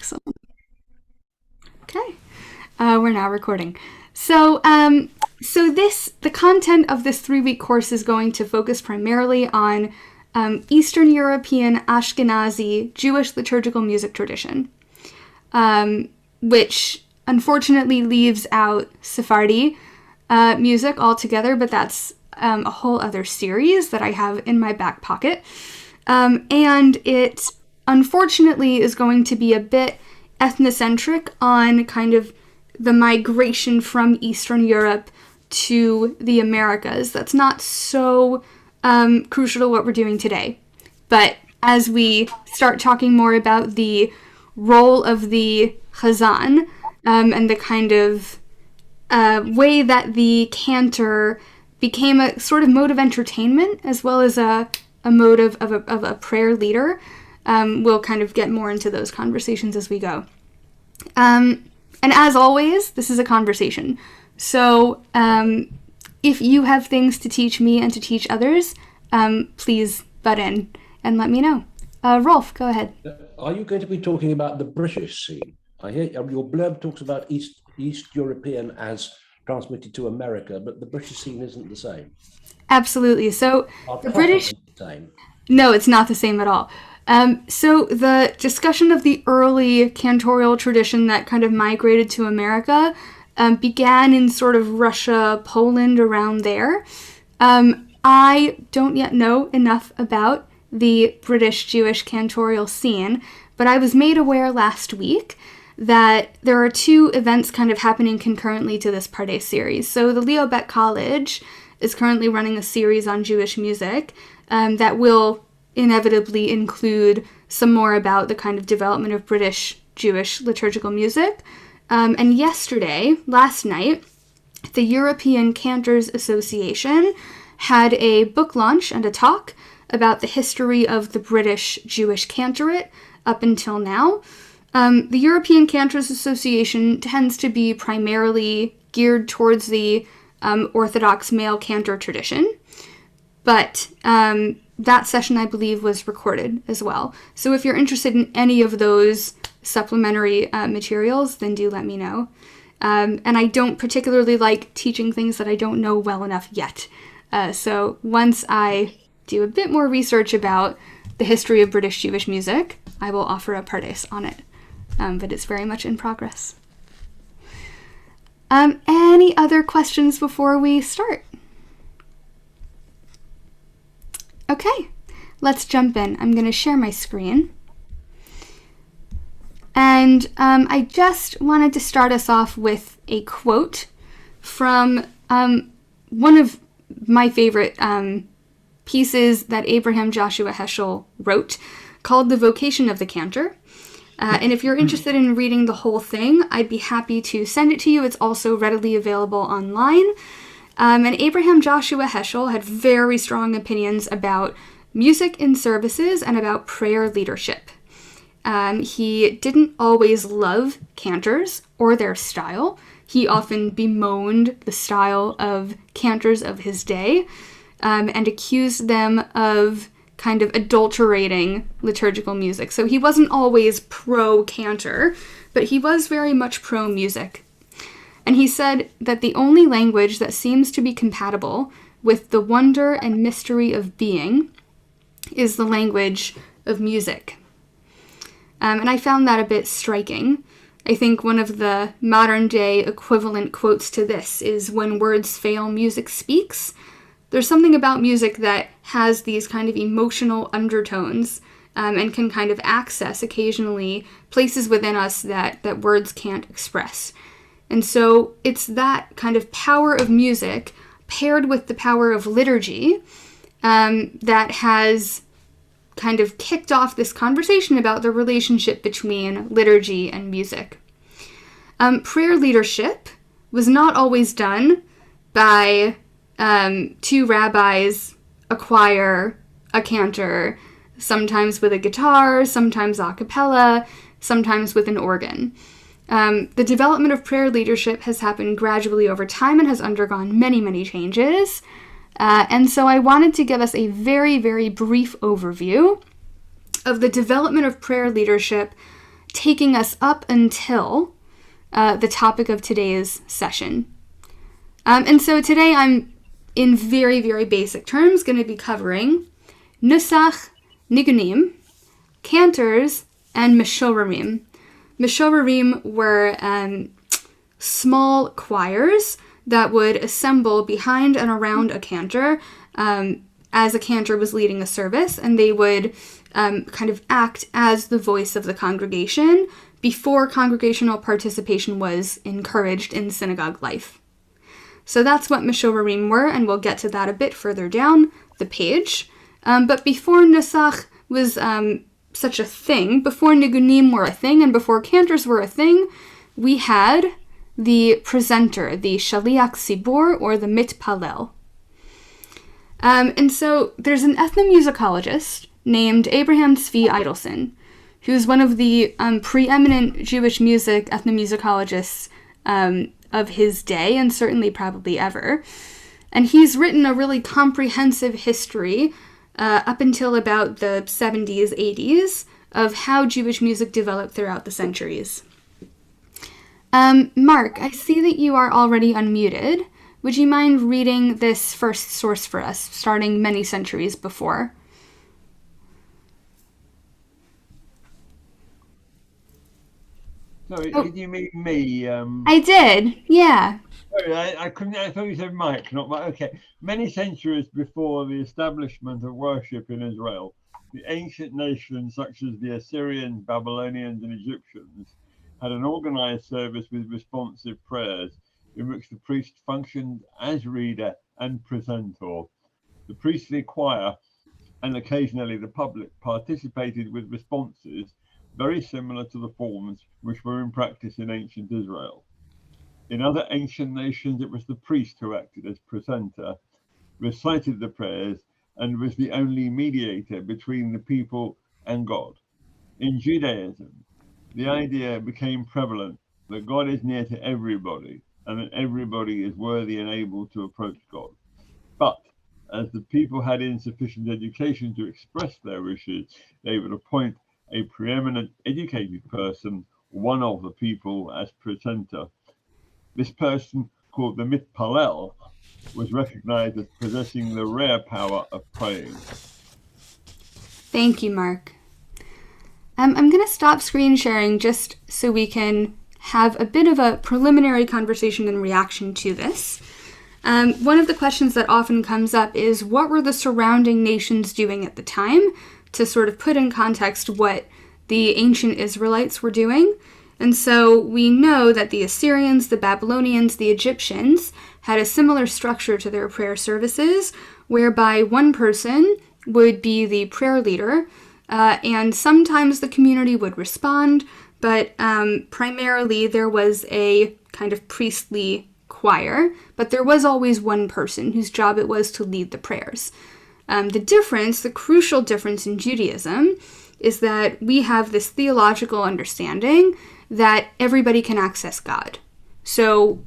Excellent. Okay. We're now recording. So, the content of this 3-week course is going to focus primarily on Eastern European Ashkenazi Jewish liturgical music tradition, which unfortunately leaves out Sephardi music altogether, but that's a whole other series that I have in my back pocket. And it unfortunately is going to be a bit ethnocentric on kind of the migration from Eastern Europe to the Americas. That's not so crucial to what we're doing today. But as we start talking more about the role of the chazan and the kind of way that the cantor became a sort of mode of entertainment as well as a mode of a prayer leader, we'll kind of get more into those conversations as we go. And as always, this is a conversation. So if you have things to teach me and to teach others, please butt in and let me know. Rolf, go ahead. Are you going to be talking about the British scene? I hear your blurb talks about East European as transmitted to America, but the British scene isn't the same. Absolutely. So the British... Same. No, it's not the same at all. So the discussion of the early cantorial tradition that kind of migrated to America began in sort of Russia, Poland, around there. I don't yet know enough about the British Jewish cantorial scene, but I was made aware last week that there are two events kind of happening concurrently to this Pardes series. So the Leo Beck College is currently running a series on Jewish music that will inevitably include some more about the kind of development of British Jewish liturgical music. And last night, the European Cantors Association had a book launch and a talk about the history of the British Jewish cantorate up until now. The European Cantors Association tends to be primarily geared towards the Orthodox male cantor tradition, but that session, I believe, was recorded as well. So if you're interested in any of those supplementary materials, then do let me know. And I don't particularly like teaching things that I don't know well enough yet. So once I do a bit more research about the history of British Jewish music, I will offer a Pardes on it. But it's very much in progress. Any other questions before we start? Okay, let's jump in. I'm going to share my screen. And I just wanted to start us off with a quote from one of my favorite pieces that Abraham Joshua Heschel wrote, called The Vocation of the Cantor. And if you're interested in reading the whole thing, I'd be happy to send it to you. It's also readily available online. And Abraham Joshua Heschel had very strong opinions about music in services and about prayer leadership. He didn't always love cantors or their style. He often bemoaned the style of cantors of his day and accused them of kind of adulterating liturgical music. So he wasn't always pro-cantor, but he was very much pro-music. And he said that the only language that seems to be compatible with the wonder and mystery of being is the language of music. And I found that a bit striking. I think one of the modern-day equivalent quotes to this is, "When words fail, music speaks." There's something about music that has these kind of emotional undertones and can kind of access occasionally places within us that words can't express. And so it's that kind of power of music paired with the power of liturgy that has kind of kicked off this conversation about the relationship between liturgy and music. Prayer leadership was not always done by two rabbis, a choir, a cantor, sometimes with a guitar, sometimes a cappella, sometimes with an organ. The development of prayer leadership has happened gradually over time and has undergone many, many changes. And so I wanted to give us a very, very brief overview of the development of prayer leadership taking us up until the topic of today's session. And so today I'm, in very, very basic terms, going to be covering Nusach, Nigunim, Cantors, and Meshorarim. Meshorarim were small choirs that would assemble behind and around a cantor as a cantor was leading a service, and they would kind of act as the voice of the congregation before congregational participation was encouraged in synagogue life. So that's what Meshorarim were, and we'll get to that a bit further down the page. But before Nusach was such a thing, before Nigunim were a thing, and before cantors were a thing, we had the presenter, the Shaliach Sibor, or the Mitpalel. And so there's an ethnomusicologist named Abraham Tzvi Eidelson, who's one of the preeminent Jewish music ethnomusicologists of his day, and certainly probably ever. And he's written a really comprehensive history up until about the 70s, 80s, of how Jewish music developed throughout the centuries. Mark, I see that you are already unmuted. Would you mind reading this first source for us, starting many centuries before? Sorry, did you mean me? I did, yeah. Sorry, I couldn't. I thought you said Mike, not Mike. Okay. Many centuries before the establishment of worship in Israel, the ancient nations such as the Assyrians, Babylonians, and Egyptians had an organized service with responsive prayers in which the priest functioned as reader and presenter. The priestly choir and occasionally the public participated with responses very similar to the forms which were in practice in ancient Israel. In other ancient nations, it was the priest who acted as presenter, recited the prayers, and was the only mediator between the people and God. In Judaism, the idea became prevalent that God is near to everybody and that everybody is worthy and able to approach God. But as the people had insufficient education to express their wishes, they would appoint a preeminent educated person, one of the people, as presenter. This person, called the Mitpalel, was recognized as possessing the rare power of praying. Thank you, Mark. I'm going to stop screen sharing just so we can have a bit of a preliminary conversation in reaction to this. One of the questions that often comes up is, what were the surrounding nations doing at the time, to sort of put in context what the ancient Israelites were doing. And so we know that the Assyrians, the Babylonians, the Egyptians had a similar structure to their prayer services, whereby one person would be the prayer leader, and sometimes the community would respond, but primarily there was a kind of priestly choir, but there was always one person whose job it was to lead the prayers. The crucial difference in Judaism is that we have this theological understanding that everybody can access God. So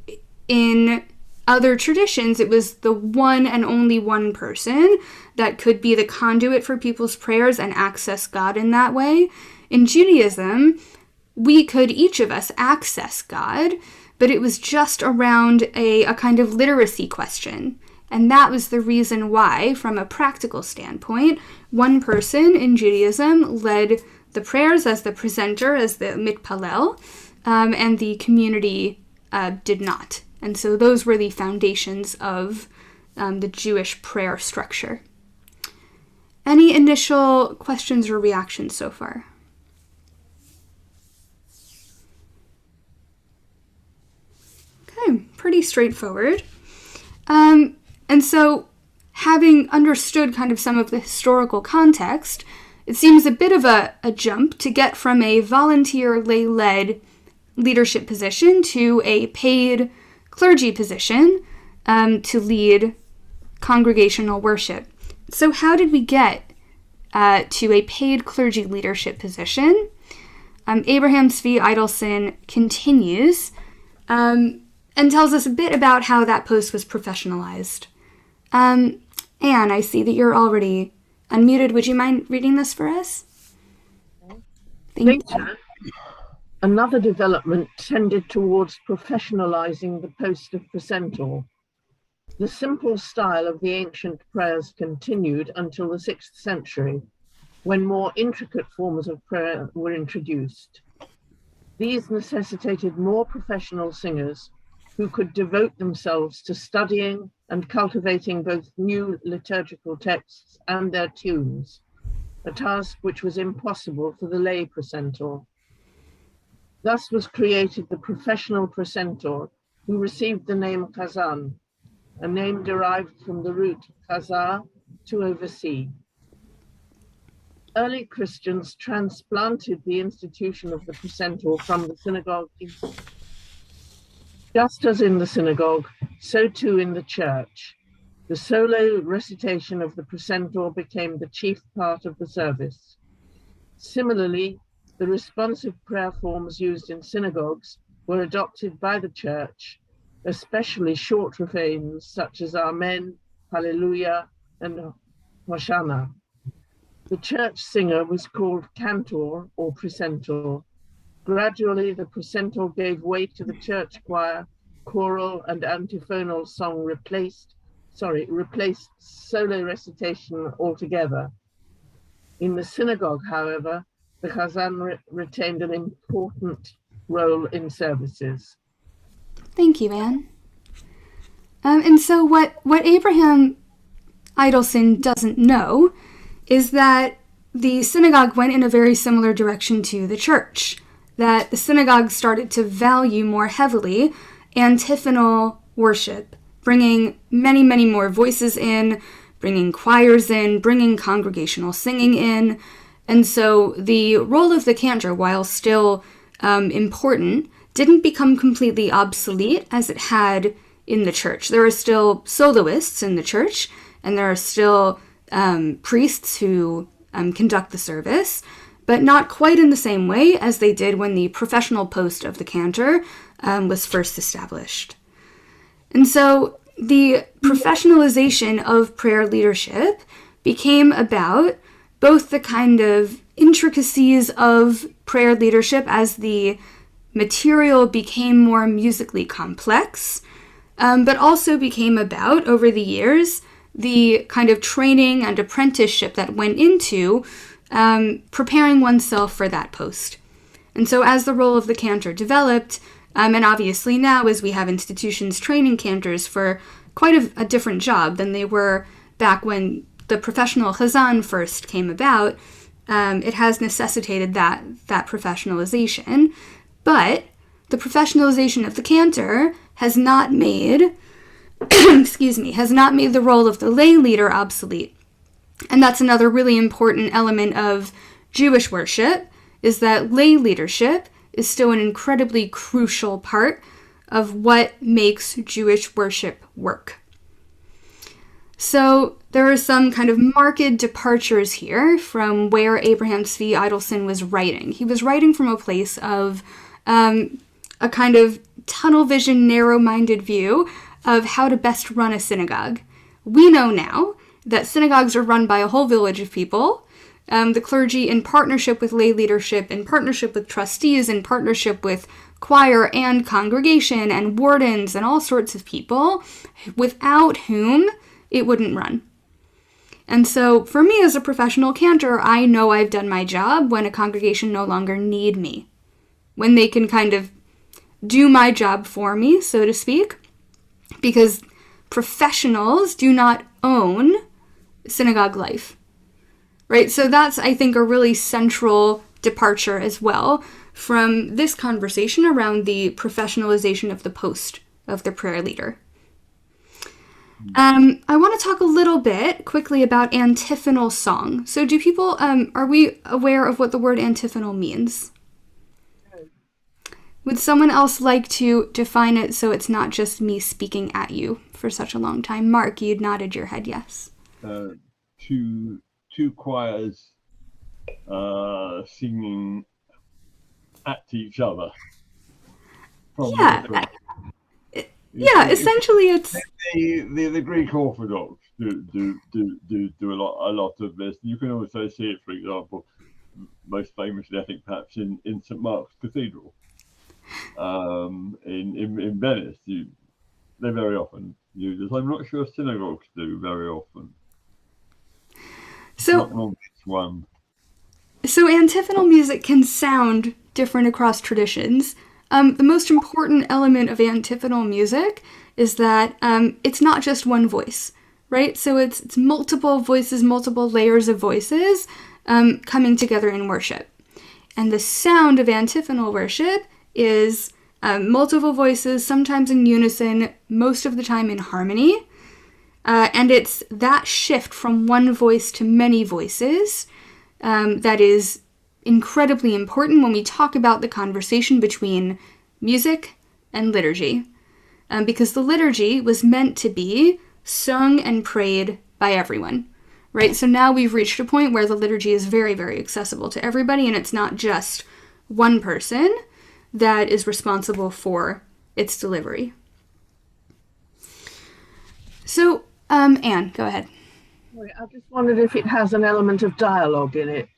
in other traditions, it was the one and only one person that could be the conduit for people's prayers and access God in that way. In Judaism, we could, each of us, access God, but it was just around a kind of literacy question. And that was the reason why, from a practical standpoint, one person in Judaism led the prayers as the presenter, as the mitpalel, and the community did not. And so those were the foundations of the Jewish prayer structure. Any initial questions or reactions so far? Okay, pretty straightforward. And so, having understood kind of some of the historical context, it seems a bit of a jump to get from a volunteer lay-led leadership position to a paid clergy position to lead congregational worship. So how did we get to a paid clergy leadership position? Abraham Tzvi Eidelson continues and tells us a bit about how that post was professionalized. Anne, I see that you're already unmuted. Would you mind reading this for us? Thank you. Another development tended towards professionalizing the post of precentor. The simple style of the ancient prayers continued until the 6th century, when more intricate forms of prayer were introduced. These necessitated more professional singers who could devote themselves to studying and cultivating both new liturgical texts and their tunes, a task which was impossible for the lay precentor. Thus was created the professional precentor, who received the name Khazan, a name derived from the root khazar, to oversee. Early Christians transplanted the institution of the precentor from the synagogue. Just as in the synagogue, so too in the church. The solo recitation of the precentor became the chief part of the service. Similarly, the responsive prayer forms used in synagogues were adopted by the church, especially short refrains such as Amen, Hallelujah, and Hosanna. The church singer was called cantor or precentor. Gradually, the precentor gave way to the church choir. Choral and antiphonal song replaced solo recitation altogether. In the synagogue, however, the Chazan retained an important role in services. Thank you, Anne. And so what Abraham Idelson doesn't know is that the synagogue went in a very similar direction to the church, that the synagogue started to value more heavily antiphonal worship, bringing many, many more voices in, bringing choirs in, bringing congregational singing in. And so the role of the cantor, while still important, didn't become completely obsolete as it had in the church. There are still soloists in the church, and there are still priests who conduct the service, but not quite in the same way as they did when the professional post of the cantor was first established. And so the professionalization of prayer leadership became about both the kind of intricacies of prayer leadership as the material became more musically complex, but also became about, over the years, the kind of training and apprenticeship that went into preparing oneself for that post. And so as the role of the cantor developed, and obviously now as we have institutions training cantors for quite a different job than they were back when the professional chazan first came about, it has necessitated that professionalization. But the professionalization of the cantor has not made, has not made the role of the lay leader obsolete. And that's another really important element of Jewish worship, is that lay leadership is still an incredibly crucial part of what makes Jewish worship work. So there are some kind of marked departures here from where Abraham Zvi Idelson was writing. He was writing from a place of a kind of tunnel vision, narrow-minded view of how to best run a synagogue. We know now that synagogues are run by a whole village of people, the clergy in partnership with lay leadership, in partnership with trustees, in partnership with choir and congregation and wardens and all sorts of people, without whom it wouldn't run. And so for me as a professional cantor, I know I've done my job when a congregation no longer need me, when they can kind of do my job for me, so to speak, because professionals do not own synagogue life, right? So that's, I think, a really central departure as well from this conversation around the professionalization of the post of the prayer leader. I want to talk a little bit quickly about antiphonal song. So do people, are we aware of what the word antiphonal means? Would someone else like to define it so it's not just me speaking at you for such a long time? Mark, you'd nodded your head yes. Two choirs singing at each other. Essentially it's... The Greek Orthodox do a lot of this. You can also see it, for example, most famously, I think, perhaps in St. Mark's Cathedral in Venice. They very often use this. I'm not sure synagogues do very often. So, Not normally it's one. so antiphonal music can sound different across traditions. The most important element of antiphonal music is that it's not just one voice, right? So it's multiple voices, multiple layers of voices coming together in worship. And the sound of antiphonal worship is multiple voices, sometimes in unison, most of the time in harmony. And it's that shift from one voice to many voices that is incredibly important when we talk about the conversation between music and liturgy. Because the liturgy was meant to be sung and prayed by everyone, right? So now we've reached a point where the liturgy is very, very accessible to everybody, and it's not just one person that is responsible for its delivery. So, Anne, go ahead. I just wondered if it has an element of dialogue in it.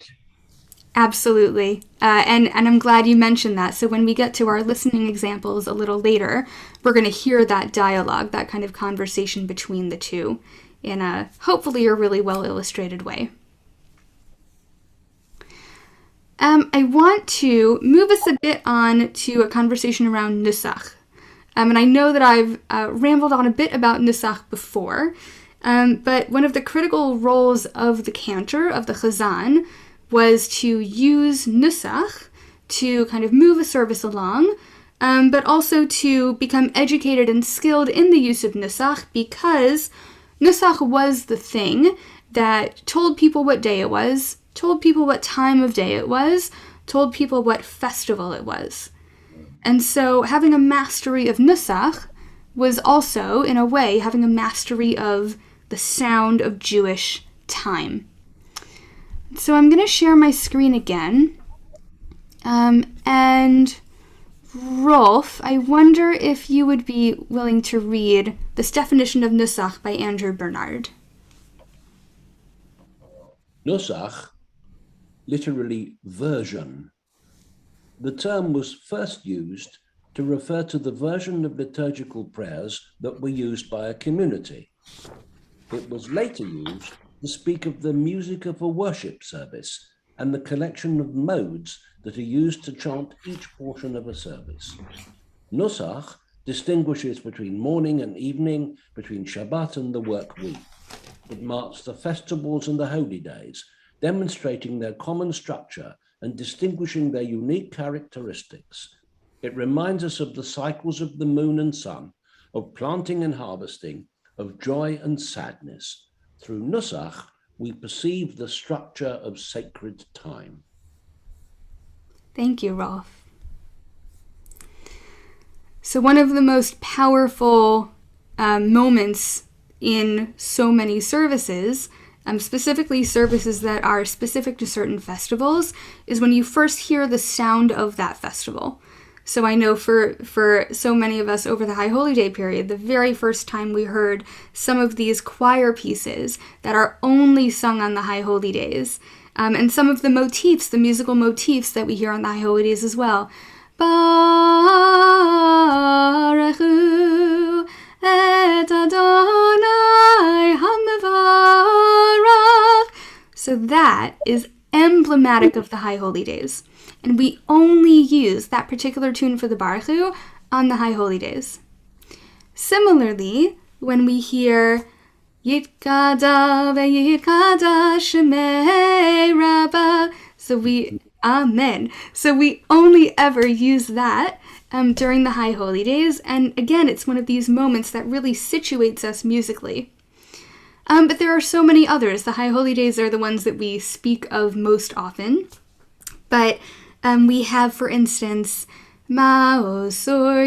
Absolutely. And I'm glad you mentioned that. So when we get to our listening examples a little later, we're going to hear that dialogue, that kind of conversation between the two in hopefully a really well illustrated way. I want to move us a bit on to a conversation around nusach. And I know that I've rambled on a bit about nusach before, but one of the critical roles of the cantor, of the chazan, was to use nusach to kind of move a service along, but also to become educated and skilled in the use of nusach, because nusach was the thing that told people what day it was, told people what time of day it was, told people what festival it was. And so having a mastery of nusach was also, in a way, having a mastery of the sound of Jewish time. So I'm going to share my screen again. And Rolf, I wonder if you would be willing to read this definition of nusach by Andrew Bernard. Nusach, literally version. The term was first used to refer to the version of liturgical prayers that were used by a community. It was later used to speak of the music of a worship service and the collection of modes that are used to chant each portion of a service. Nusach distinguishes between morning and evening, between Shabbat and the work week. It marks the festivals and the holy days, demonstrating their common structure and distinguishing their unique characteristics. It reminds us of the cycles of the moon and sun, of planting and harvesting, of joy and sadness. Through nusach, we perceive the structure of sacred time. Thank you, Rolf. So one of the most powerful moments in so many services, specifically services that are specific to certain festivals, is when you first hear the sound of that festival. So I know for so many of us over the High Holy Day period, the very first time we heard some of these choir pieces that are only sung on the High Holy Days, and some of the motifs, the musical motifs that we hear on the High Holy Days as well. Barechu et Adonai HaMevarach. So that is emblematic of the High Holy Days. And we only use that particular tune for the Baruchu on the High Holy Days. Similarly, when we hear Yitkada ve'yitkada shemei Rabbah, Amen. So we only ever use that during the High Holy Days. And again, it's one of these moments that really situates us musically. But there are so many others. The High Holy Days are the ones that we speak of most often. But we have, for instance, Ma'osur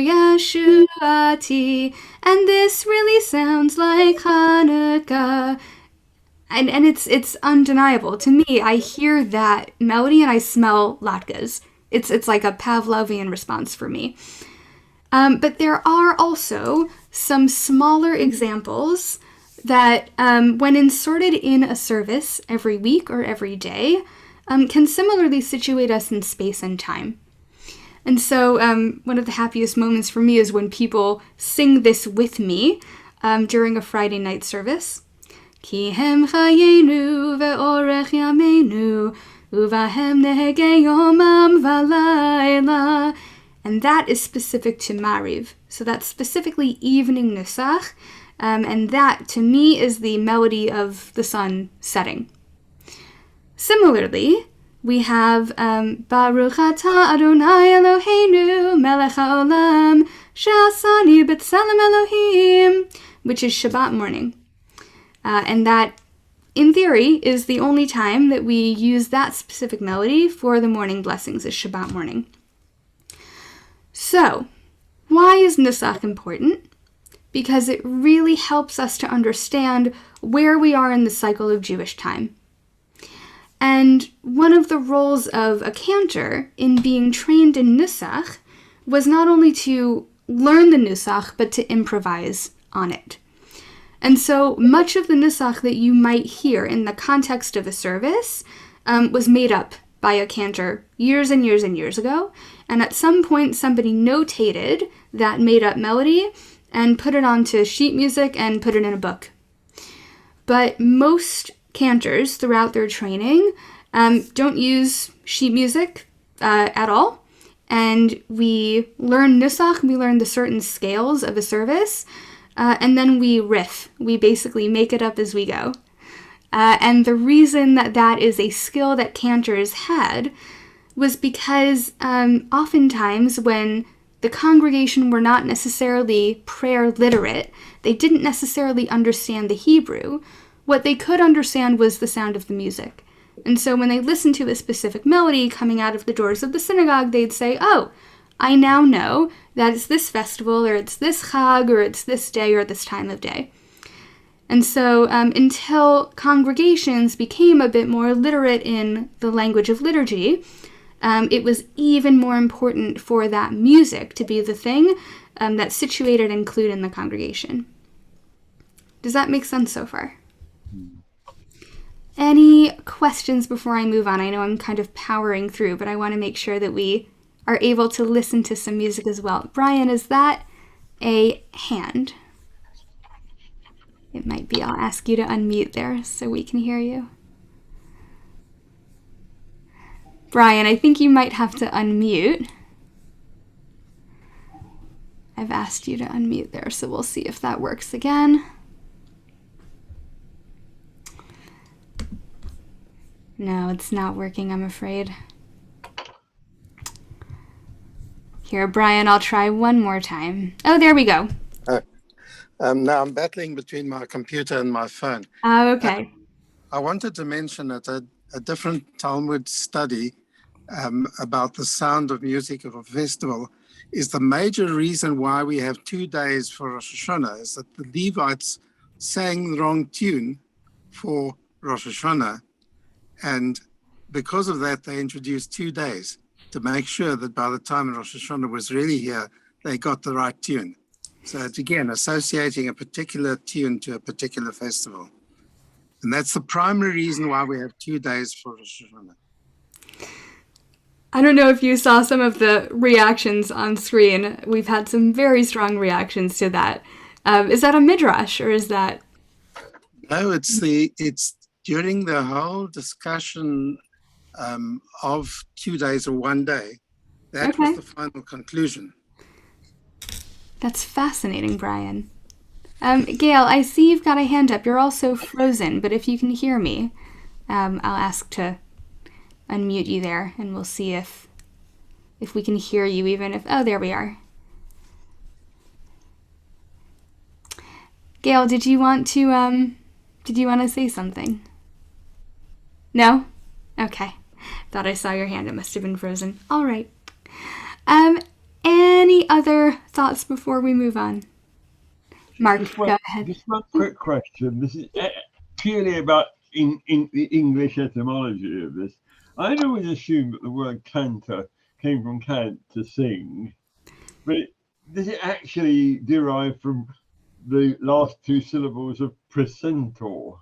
Yeshuati, and this really sounds like Hanukkah. And it's undeniable. To me, I hear that melody and I smell latkes. It's like a Pavlovian response for me. But there are also some smaller examples that when inserted in a service every week or every day, can similarly situate us in space and time. And so one of the happiest moments for me is when people sing this with me during a Friday night service. Ki hem chayenu ve'orech yameinu uvahem nehege yomam valayla. And that is specific to Mariv. So that's specifically evening Nusach. And that, to me, is the melody of the sun setting. Similarly, we have Baruch atah Adonai Eloheinu melech haolam she'asani b'tselem Elohim, which is Shabbat morning. And that, in theory, is the only time that we use that specific melody for the morning blessings, is Shabbat morning. So, why is Nusach important? Because it really helps us to understand where we are in the cycle of Jewish time. And one of the roles of a cantor in being trained in Nusach was not only to learn the Nusach, but to improvise on it. And so much of the Nusach that you might hear in the context of a service was made up by a cantor years and years and years ago. And at some point, somebody notated that made-up melody and put it onto sheet music and put it in a book. But most cantors throughout their training don't use sheet music at all. And we learn Nusach, we learn the certain scales of a service, and then we riff. We basically make it up as we go. And the reason that that is a skill that cantors had was because oftentimes when the congregation were not necessarily prayer literate, they didn't necessarily understand the Hebrew. What they could understand was the sound of the music. And so when they listened to a specific melody coming out of the doors of the synagogue, they'd say, oh, I now know that it's this festival, or it's this Chag, or it's this day, or this time of day. And so until congregations became a bit more literate in the language of liturgy, it was even more important for that music to be the thing that situated and clued in the congregation. Does that make sense so far? Any questions before I move on? I know I'm kind of powering through, but I want to make sure that we are able to listen to some music as well. Brian, is that a hand? It might be. I'll ask you to unmute there so we can hear you. Brian, I think you might have to unmute. I've asked you to unmute there, so we'll see if that works again. No, it's not working, I'm afraid. Here, Brian, I'll try one more time. Oh, there we go. Now I'm battling between my computer and my phone. Okay. I wanted to mention that a different Talmud study about the sound of music of a festival is the major reason why we have 2 days for Rosh Hashanah, is that the Levites sang the wrong tune for Rosh Hashanah. And because of that, they introduced 2 days to make sure that by the time Rosh Hashanah was really here, they got the right tune. So it's, again, associating a particular tune to a particular festival. And that's the primary reason why we have 2 days for Rosh Hashanah. I don't know if you saw some of the reactions on screen. We've had some very strong reactions to that. Is that a midrash, or is that? No, it's during the whole discussion of 2 days or 1 day. That was the final conclusion. That's fascinating, Brian. Gail, I see you've got a hand up. You're also frozen, but if you can hear me, I'll ask to unmute you there, and we'll see if we can hear you, even if... Oh, there we are. Gail, did you want to say something? No? Okay. Thought I saw your hand. It must have been frozen. All right. Any other thoughts before we move on? Mark, go ahead. Just one quick question. This is purely about in the English etymology of this. I'd always assumed that the word cantor came from cant, to sing, but does it actually derive from the last 2 syllables of precentor?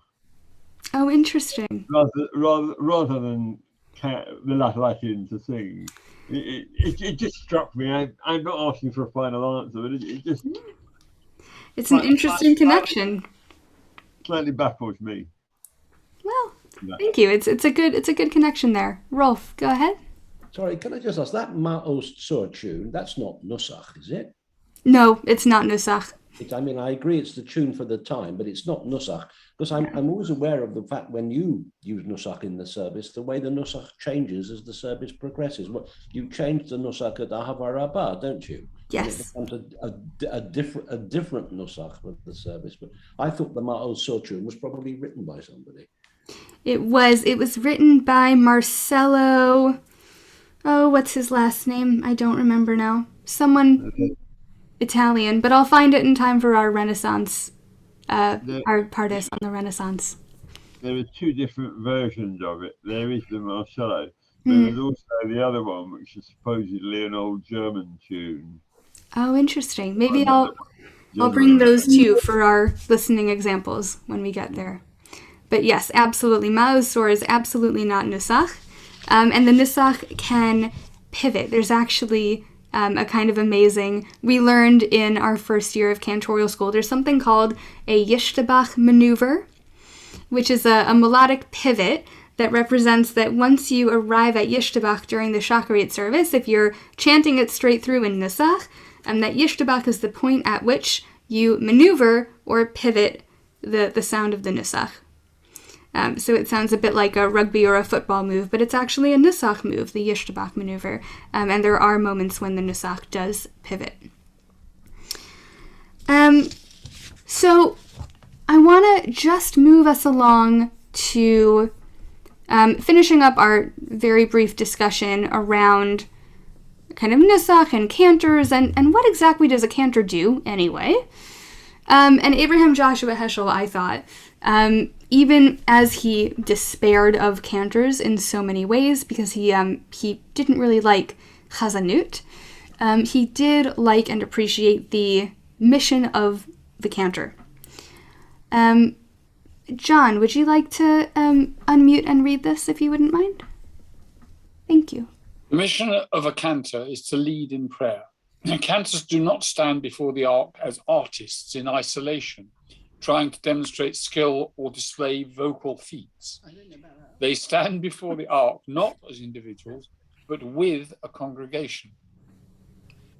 Oh, interesting. Rather than Latin to sing. It just struck me. I'm not asking for a final answer, but it just It's an interesting connection. slightly baffles me. Well, thank you. It's a good connection there. Rolf, go ahead. Sorry, can I just ask, that Ma'os Tzur tune, that's not Nusach, is it? No, it's not Nusach. I mean, I agree it's the tune for the time, but it's not Nusach. Because I'm always aware of the fact when you use Nusach in the service, the way the Nusach changes as the service progresses. You change the Nusach at Ahava Rabbah, don't you? Yes. And it becomes a different Nusach for the service. But I thought the Ma'os Tzur tune was probably written by somebody. It was written by Marcello. Oh, what's his last name? I don't remember now. Someone Italian, but I'll find it in time for our Renaissance, our Pardes on the Renaissance. There are two different versions of it. There is the Marcello. There is also the other one, which is supposedly an old German tune. Oh, interesting. Maybe I'll bring those too for our listening examples when we get there. But yes, absolutely. Ma'os Tzur is absolutely not Nusach. And the Nusach can pivot. There's actually a kind of amazing, we learned in our first year of cantorial school, there's something called a Yishtabach maneuver, which is a melodic pivot that represents that once you arrive at Yishtabach during the Shacharit service, if you're chanting it straight through in Nusach, that Yishtabach is the point at which you maneuver or pivot the sound of the Nusach. So it sounds a bit like a rugby or a football move, but it's actually a Nusach move, the Yishtabach maneuver. And there are moments when the Nusach does pivot. So I want to just move us along to finishing up our very brief discussion around kind of Nusach and cantors and what exactly does a cantor do anyway. And Abraham Joshua Heschel, I thought, even as he despaired of cantors in so many ways, because he didn't really like chazanut, he did like and appreciate the mission of the cantor. John, would you like to unmute and read this, if you wouldn't mind? Thank you. The mission of a cantor is to lead in prayer. Cantors do not stand before the ark as artists in isolation, trying to demonstrate skill or display vocal feats. They stand before the ark not as individuals, but with a congregation.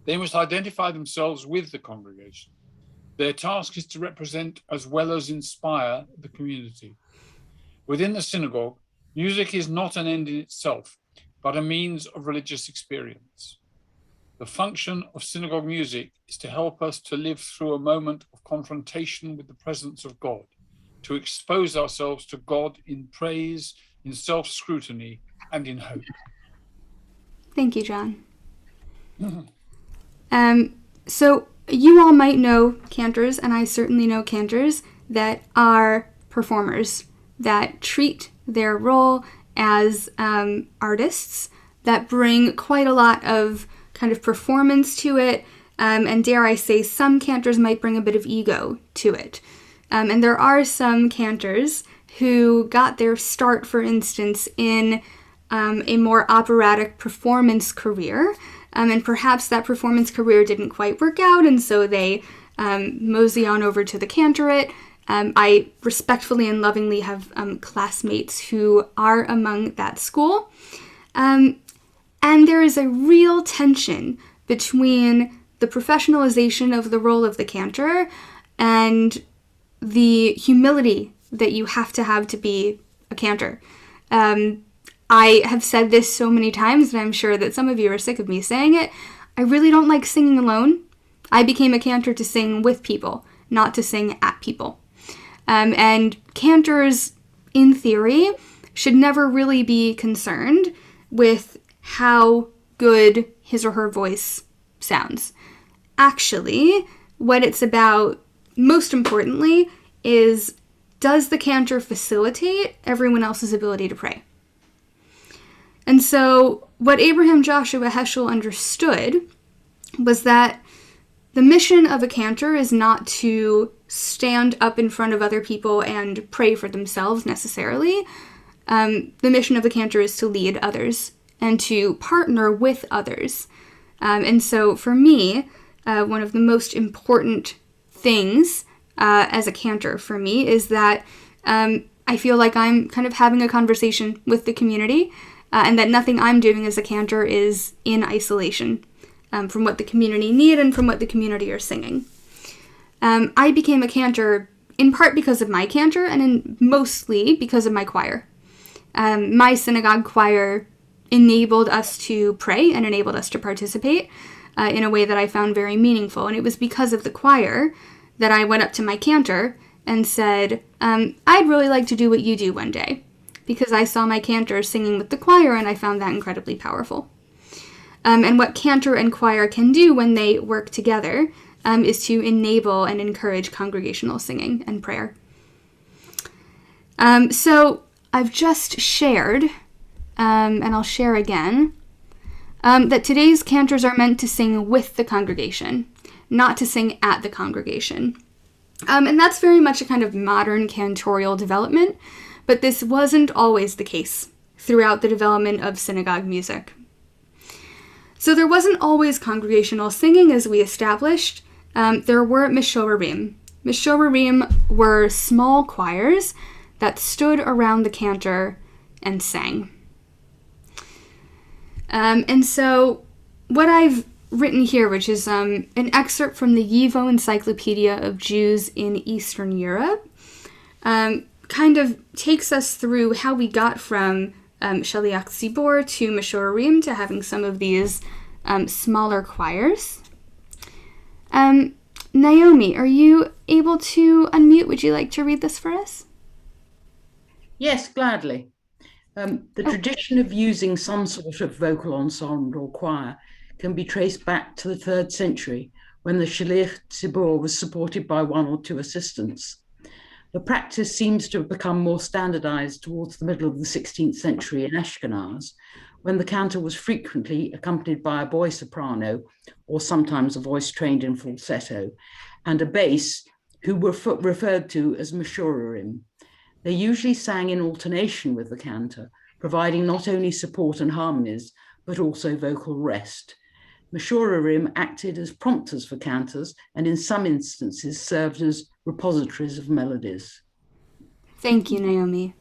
They must identify themselves with the congregation. Their task is to represent as well as inspire the community. Within the synagogue, music is not an end in itself, but a means of religious experience. The function of synagogue music is to help us to live through a moment of confrontation with the presence of God, to expose ourselves to God in praise, in self-scrutiny, and in hope. Thank you, John. So you all might know cantors, and I certainly know cantors that are performers, that treat their role as artists, that bring quite a lot of kind of performance to it, and dare I say, some cantors might bring a bit of ego to it. And there are some cantors who got their start, for instance, in a more operatic performance career, and perhaps that performance career didn't quite work out, and so they mosey on over to the cantorate. I respectfully and lovingly have classmates who are among that school. And there is a real tension between the professionalization of the role of the cantor and the humility that you have to be a cantor. I have said this so many times, and I'm sure that some of you are sick of me saying it. I really don't like singing alone. I became a cantor to sing with people, not to sing at people. And cantors, in theory, should never really be concerned with how good his or her voice sounds. Actually, what it's about, most importantly, is does the cantor facilitate everyone else's ability to pray? And so what Abraham Joshua Heschel understood was that the mission of a cantor is not to stand up in front of other people and pray for themselves necessarily. the mission of the cantor is to lead others and to partner with others. And so for me, one of the most important things as a cantor for me is that I feel like I'm kind of having a conversation with the community, and that nothing I'm doing as a cantor is in isolation from what the community need and from what the community are singing. I became a cantor in part because of my cantor and mostly because of my choir. My synagogue choir enabled us to pray and enabled us to participate in a way that I found very meaningful. And it was because of the choir that I went up to my cantor and said, I'd really like to do what you do one day, because I saw my cantor singing with the choir and I found that incredibly powerful. And what cantor and choir can do when they work together is to enable and encourage congregational singing and prayer. So I've just shared, and I'll share again, that today's cantors are meant to sing with the congregation, not to sing at the congregation. And that's very much a kind of modern cantorial development, but this wasn't always the case throughout the development of synagogue music. So there wasn't always congregational singing, as we established. There were mishorerim. Mishorerim were small choirs that stood around the cantor and sang. And so what I've written here, which is an excerpt from the YIVO Encyclopedia of Jews in Eastern Europe, kind of takes us through how we got from Shaliach Tzibor to Mishorerim to having some of these smaller choirs. Naomi, are you able to unmute? Would you like to read this for us? Yes, gladly. The tradition of using some sort of vocal ensemble or choir can be traced back to the 3rd century, when the Shaliach Tzibor was supported by 1 or 2 assistants. The practice seems to have become more standardized towards the middle of the 16th century in Ashkenaz, when the cantor was frequently accompanied by a boy soprano, or sometimes a voice trained in falsetto, and a bass, who were referred to as mishorerim. They usually sang in alternation with the cantor, providing not only support and harmonies, but also vocal rest. Mishorerim acted as prompters for cantors, and in some instances served as repositories of melodies. Thank you, Naomi.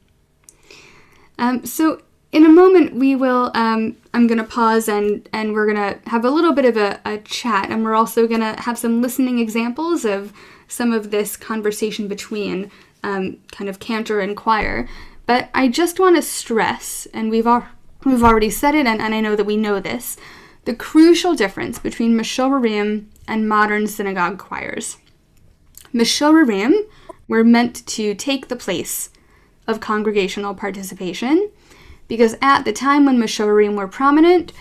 So in a moment we will, I'm going to pause and we're going to have a little bit of a chat, and we're also going to have some listening examples of some of this conversation between kind of cantor and choir. But I just want to stress, and we've already said it, and I know that we know this, the crucial difference between mishorerim and modern synagogue choirs. Mishorerim were meant to take the place of congregational participation, because at the time when mishorerim were prominent,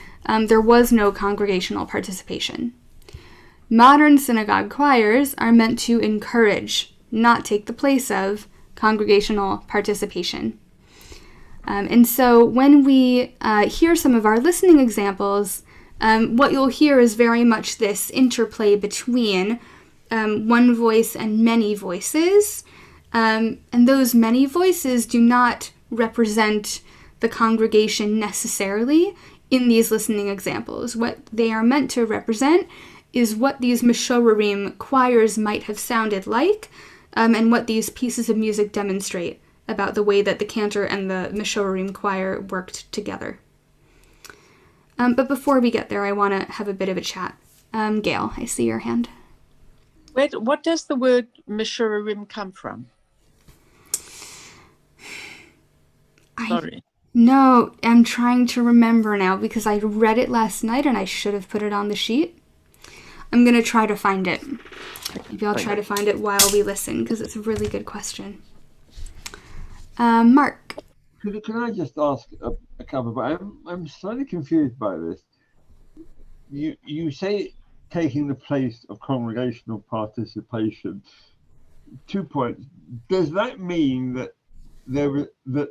there was no congregational participation. Modern synagogue choirs are meant to encourage, not take the place of, congregational participation. And so when we hear some of our listening examples, what you'll hear is very much this interplay between one voice and many voices. And those many voices do not represent the congregation necessarily in these listening examples. What they are meant to represent is what these mishorerim choirs might have sounded like, and what these pieces of music demonstrate about the way that the cantor and the mishorerim choir worked together. But before we get there, I want to have a bit of a chat. Gail, I see your hand. What does the word mishorerim come from? Sorry. No, I'm trying to remember now because I read it last night and I should have put it on the sheet. I'm going to try to find it. Maybe I'll try to find it while we listen, because it's a really good question. Mark. Can I just ask a couple? But I'm slightly confused by this. You say taking the place of congregational participation. 2 points. Does that mean that that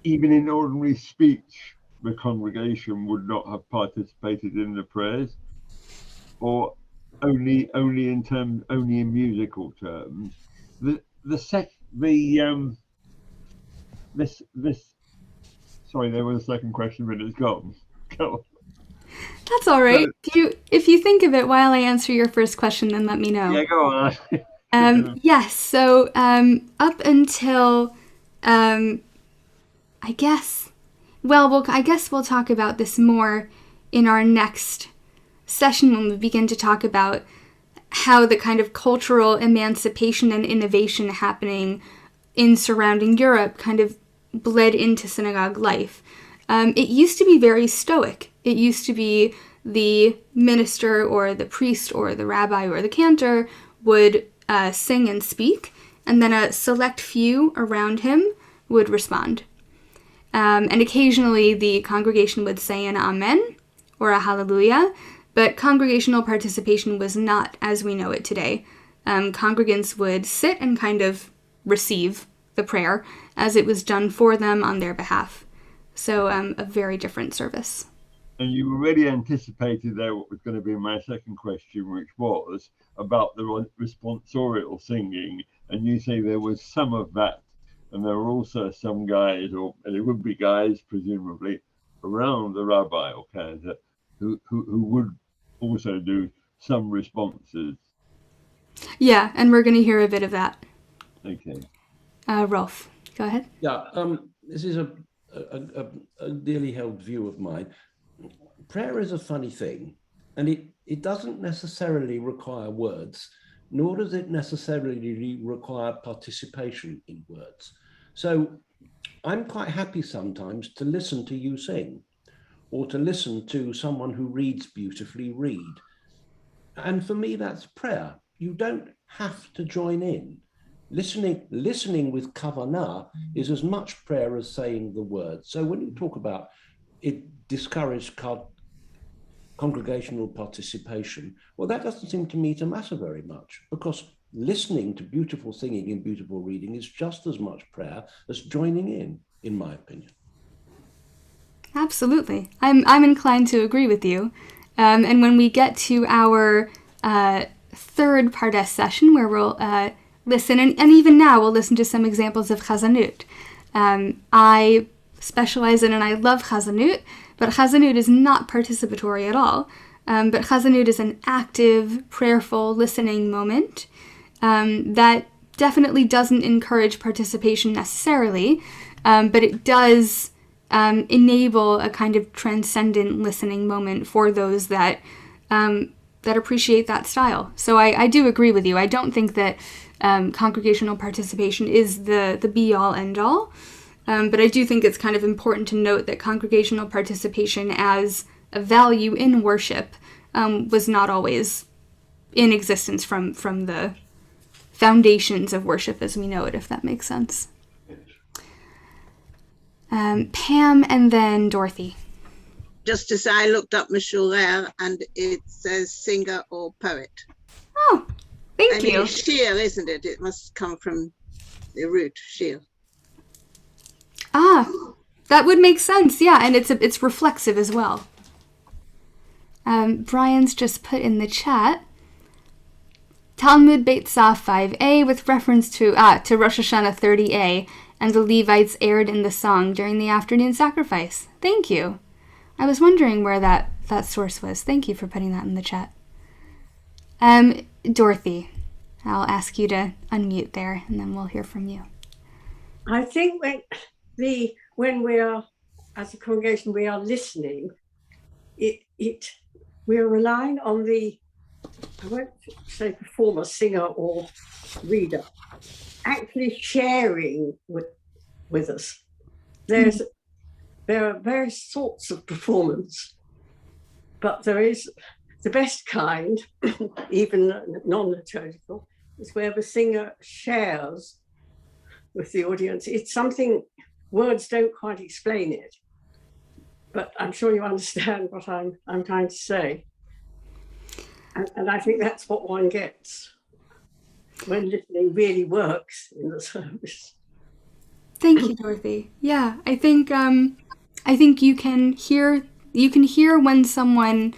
even in ordinary speech, the congregation would not have participated in the prayers, or only in musical terms? The this. Sorry, there was a second question, but it's gone. Go on. That's all right. If you think of it while I answer your first question, then let me know. Yeah, go on. Yes. So up until, I guess. Well, I guess we'll talk about this more in our next session when we begin to talk about how the kind of cultural emancipation and innovation happening in surrounding Europe kind of bled into synagogue life. It used to be very stoic. It used to be the minister or the priest or the rabbi or the cantor would sing and speak, and then a select few around him would respond. And occasionally the congregation would say an amen or a hallelujah, but congregational participation was not as we know it today. Congregants would sit and kind of receive the prayer as it was done for them on their behalf. So a very different service. And you already anticipated there what was going to be my second question, which was about the responsorial singing. And you say there was some of that. And there were also some guys, and it would be guys, presumably, around the rabbi or cantor who would also do some responses. Yeah, and we're going to hear a bit of that. Okay. Rolf, go ahead. Yeah, this is a dearly held view of mine. Prayer is a funny thing, and it doesn't necessarily require words, nor does it necessarily require participation in words. So I'm quite happy sometimes to listen to you sing, or to listen to someone who reads beautifully read. And for me, that's prayer. You don't have to join in. Listening with kavanah is as much prayer as saying the words. So when you talk about it discouraged congregational participation, well, that doesn't seem to me to matter very much, because listening to beautiful singing and beautiful reading is just as much prayer as joining in my opinion. Absolutely. I'm inclined to agree with you. And when we get to our third Pardes session, where we'll listen, and even now we'll listen to some examples of Chazanut. I specialize in and I love Chazanut, but Chazanut is not participatory at all. But Chazanut is an active, prayerful, listening moment that definitely doesn't encourage participation necessarily, but it does enable a kind of transcendent listening moment for those that appreciate that style. So I do agree with you. I don't think that congregational participation is the be-all, end-all, but I do think it's kind of important to note that congregational participation as a value in worship was not always in existence from the foundations of worship as we know it, if that makes sense. Pam and then Dorothy. Just as I looked up Meshurer, and it says singer or poet. Oh, thank you. It's shir, isn't it? It must come from the root shir. Ah, that would make sense. Yeah, and it's reflexive as well. Brian's just put in the chat Talmud Beit Saf 5a with reference to Rosh Hashanah 30a, and the Levites aired in the song during the afternoon sacrifice. Thank you. I was wondering where that source was. Thank you for putting that in the chat. Dorothy, I'll ask you to unmute there, and then we'll hear from you. I think when we are, as a congregation, we are listening, we are relying on the, I won't say performer, singer or reader, actually sharing with us. There are various sorts of performance, but there is the best kind, even non-liturgical, is where the singer shares with the audience. It's something, words don't quite explain it, but I'm sure you understand what I'm trying to say. And I think that's what one gets when listening really works in the service. Thank you, Dorothy. Yeah, I think you can hear when someone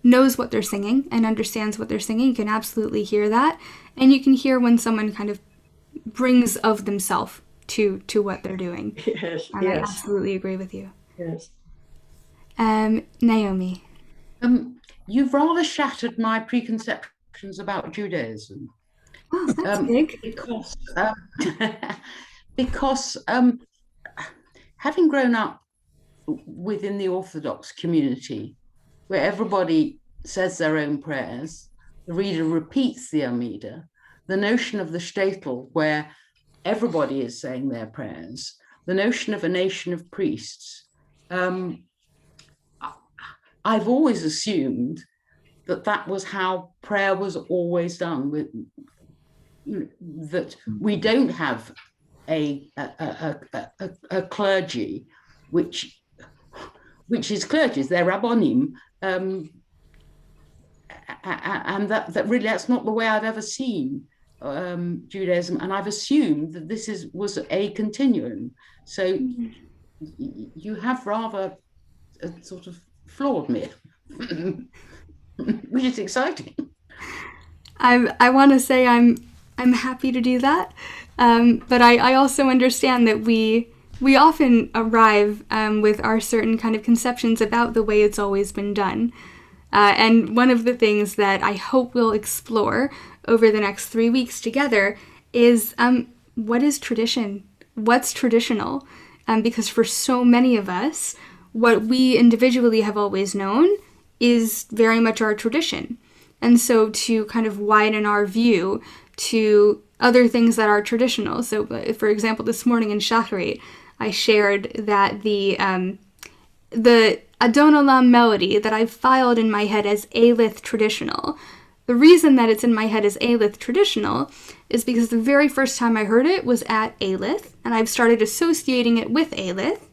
knows what they're singing and understands what they're singing. You can absolutely hear that, and you can hear when someone kind of brings of themselves to what they're doing. Yes, And I yes, absolutely agree with you. yes. Naomi. You've rather shattered my preconceptions about Judaism. Oh, that's big. Because having grown up within the Orthodox community, where everybody says their own prayers, the reader repeats the Amida, the notion of the shtetl, where everybody is saying their prayers, the notion of a nation of priests, I've always assumed that was how prayer was always done, that we don't have a clergy, which is clergy, they're rabbonim, and that really, that's not the way I've ever seen Judaism, and I've assumed that this was a continuum. So you have rather sort of floored me, which is exciting. I want to say I'm happy to do that, but I also understand that we often arrive with our certain kind of conceptions about the way it's always been done. And one of the things that I hope we'll explore over the next 3 weeks together is what is tradition? What's traditional? Because for so many of us, what we individually have always known is very much our tradition. And so to kind of widen our view to other things that are traditional. So, for example, this morning in Shacharit, I shared that the Adon Olam melody that I've filed in my head as Eilith traditional. The reason that it's in my head as Eilith traditional is because the very first time I heard it was at Eilith, and I've started associating it with Eilith.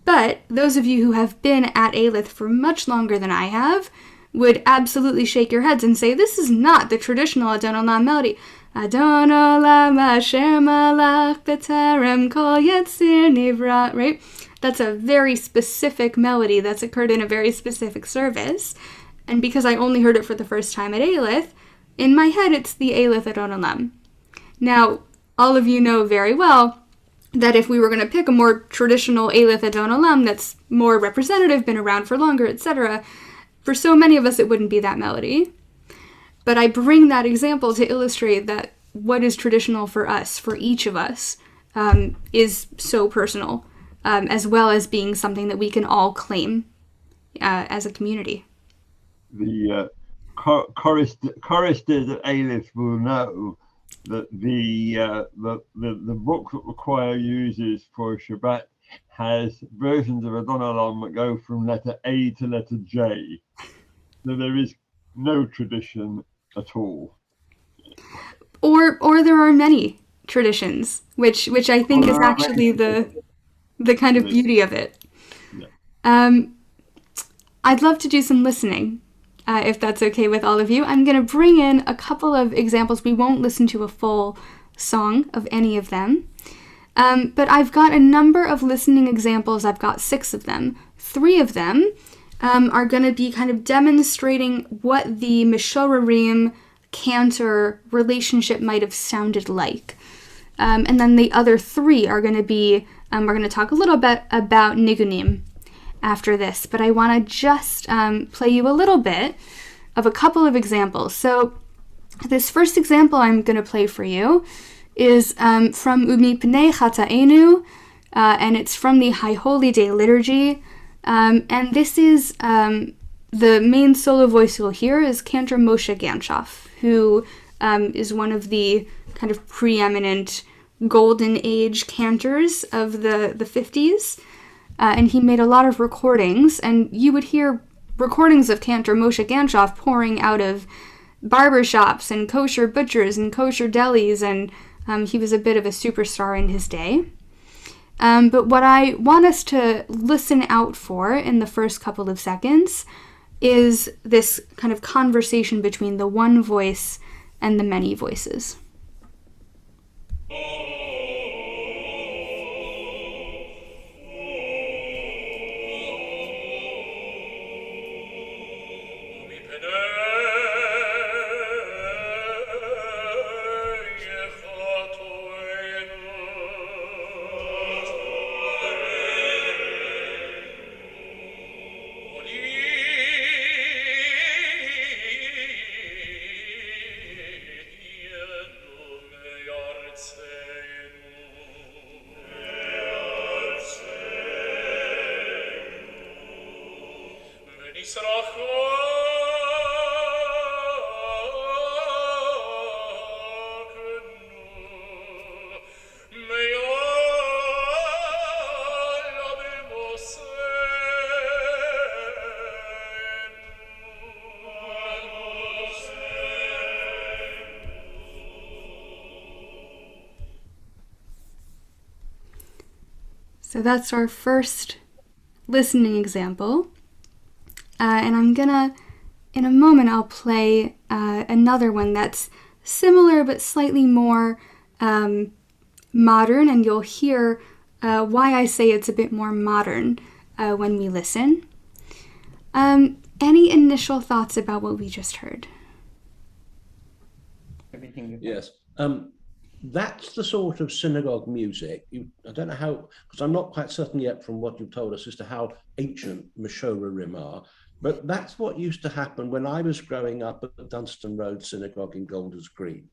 But those of you who have been at Eilith for much longer than I have would absolutely shake your heads and say, this is not the traditional Adon Olam melody. Adon Olam asher malach b'terem kol yetzir nivra, right? That's a very specific melody that's occurred in a very specific service. And because I only heard it for the first time at Eilith, in my head it's the Eilith Adon Olam. Now, all of you know very well that if we were going to pick a more traditional Eilith Adon Olam that's more representative, been around for longer, etc., for so many of us it wouldn't be that melody. But I bring that example to illustrate that what is traditional for us, for each of us, is so personal, as well as being something that we can all claim as a community. The choristers at Aleph will know that the book that the choir uses for Shabbat has versions of Adon Olam that go from letter A to letter J. So there is no tradition at all. Or there are many traditions, which I think is actually the kind of beauty of it. Yeah. I'd love to do some listening, if that's okay with all of you. I'm going to bring in a couple of examples. We won't listen to a full song of any of them. But I've got a number of listening examples. I've got 6 of them. 3 of them are going to be kind of demonstrating what the Mishorarim cantor relationship might have sounded like. And then the other 3 are going to be, we're going to talk a little bit about nigunim after this, but I want to just play you a little bit of a couple of examples. So this first example I'm going to play for you is from Umi Pnei Chataenu, and it's from the High Holy Day Liturgy. And this is the main solo voice you'll hear is Cantor Moshe Ganshoff, who is one of the kind of preeminent golden age cantors of the 50s. And he made a lot of recordings, and you would hear recordings of Cantor Moshe Ganshoff pouring out of barbershops and kosher butchers and kosher delis, and he was a bit of a superstar in his day. But what I want us to listen out for in the first couple of seconds is this kind of conversation between the one voice and the many voices. So that's our first listening example. And I'm gonna, in a moment, I'll play another one that's similar but slightly more modern, and you'll hear why I say it's a bit more modern when we listen. Any initial thoughts about what we just heard? Yes. That's the sort of synagogue music. I don't know how, because I'm not quite certain yet from what you've told us as to how ancient Meshorerim are, but that's what used to happen when I was growing up at the Dunstan Road Synagogue in Golders Green.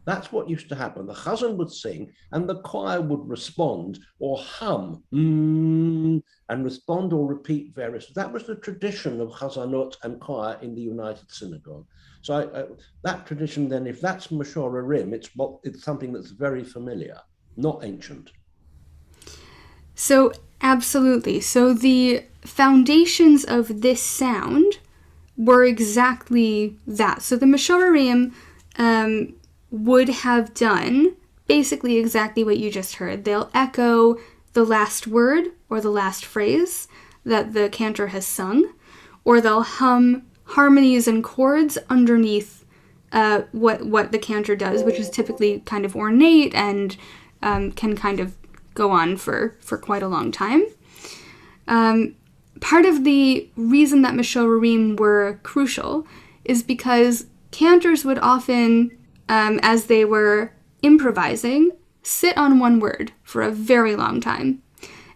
That's what used to happen. The chazan would sing and the choir would respond or hum and respond or repeat various. That was the tradition of chazanot and choir in the United Synagogue. So that tradition, then, if that's Meshorerim, it's something that's very familiar, not ancient. So absolutely. So the foundations of this sound were exactly that. So the Meshorerim would have done basically exactly what you just heard. They'll echo the last word or the last phrase that the cantor has sung, or they'll hum harmonies and chords underneath what the cantor does, which is typically kind of ornate and can kind of go on for quite a long time. Part of the reason that Meshorerim were crucial is because cantors would often, as they were improvising, sit on one word for a very long time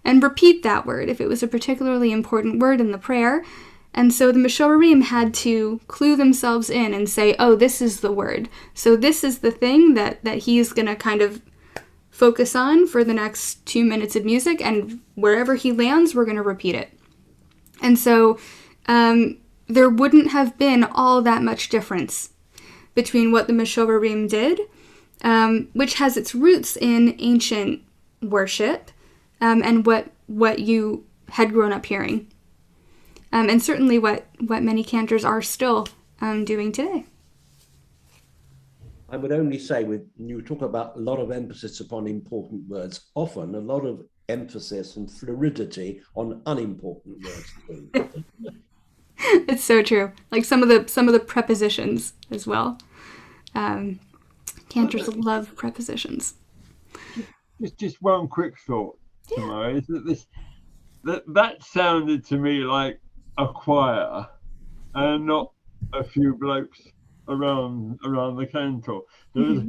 and repeat that word if it was a particularly important word in the prayer. And so the Meshorerim had to clue themselves in and say, oh, this is the word. So this is the thing that he's going to kind of focus on for the next 2 minutes of music, and wherever he lands, we're going to repeat it. And so there wouldn't have been all that much difference between what the Meshorerim did, which has its roots in ancient worship, and what you had grown up hearing. And certainly what many cantors are still doing today. I would only say, when you talk about a lot of emphasis upon important words, often a lot of emphasis and fluidity on unimportant words too. It's so true. Like some of the prepositions as well. Cantors love prepositions. Just one quick thought, Tamara, is that sounded to me like a choir and not a few blokes around the cantor. There's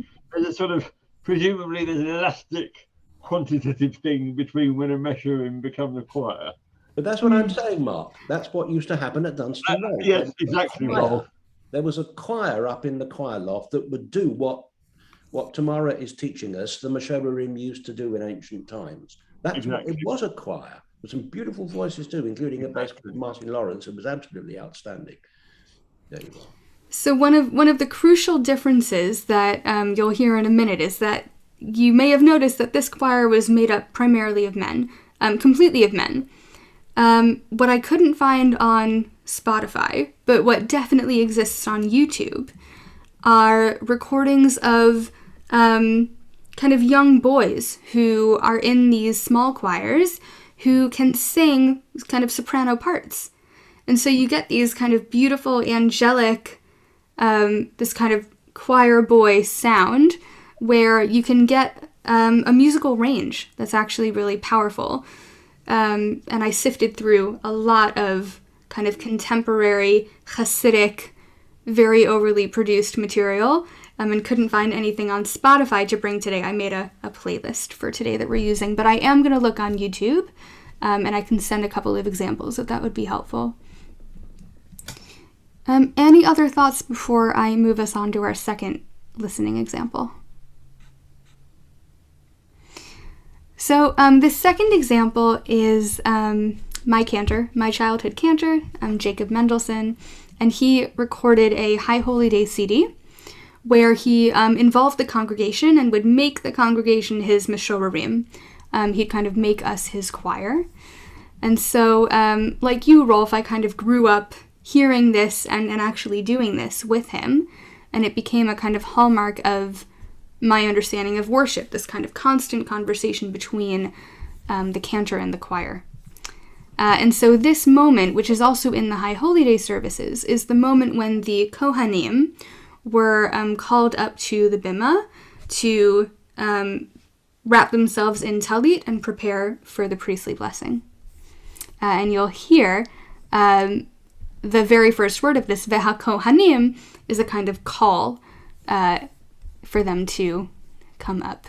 a sort of, presumably there's an elastic quantitative thing between when a Meshorerim becomes a choir. But that's what I'm saying, Mark. That's what used to happen at Dunstan Road. Yes, exactly, Rolf. There was a choir up in the choir loft that would do what Tamara is teaching us the Meshorerim used to do in ancient times. That's exactly. It was a choir with some beautiful voices too, including a bass called Martin Lawrence, who was absolutely outstanding. There you are. So one of the crucial differences that you'll hear in a minute is that you may have noticed that this choir was made up primarily of men, completely of men. What I couldn't find on Spotify, but what definitely exists on YouTube, are recordings of kind of young boys who are in these small choirs who can sing kind of soprano parts. And so you get these kind of beautiful, angelic, this kind of choir boy sound where you can get a musical range that's actually really powerful. And I sifted through a lot of kind of contemporary, Hasidic, very overly produced material, and couldn't find anything on Spotify to bring today. I made a playlist for today that we're using, but I am going to look on YouTube, and I can send a couple of examples if that would be helpful. Any other thoughts before I move us on to our second listening example? So the second example is my cantor, my childhood cantor, Jacob Mendelson, and he recorded a High Holy Day CD where he involved the congregation and would make the congregation his Meshorerim. He'd kind of make us his choir. And so, like you, Rolf, I kind of grew up hearing this and actually doing this with him, and it became a kind of hallmark of my understanding of worship, this kind of constant conversation between the cantor and the choir. And so this moment, which is also in the High Holy Day services, is the moment when the Kohanim were called up to the bima to wrap themselves in talit and prepare for the priestly blessing. And you'll hear the very first word of this, Veha Kohanim, is a kind of call for them to come up.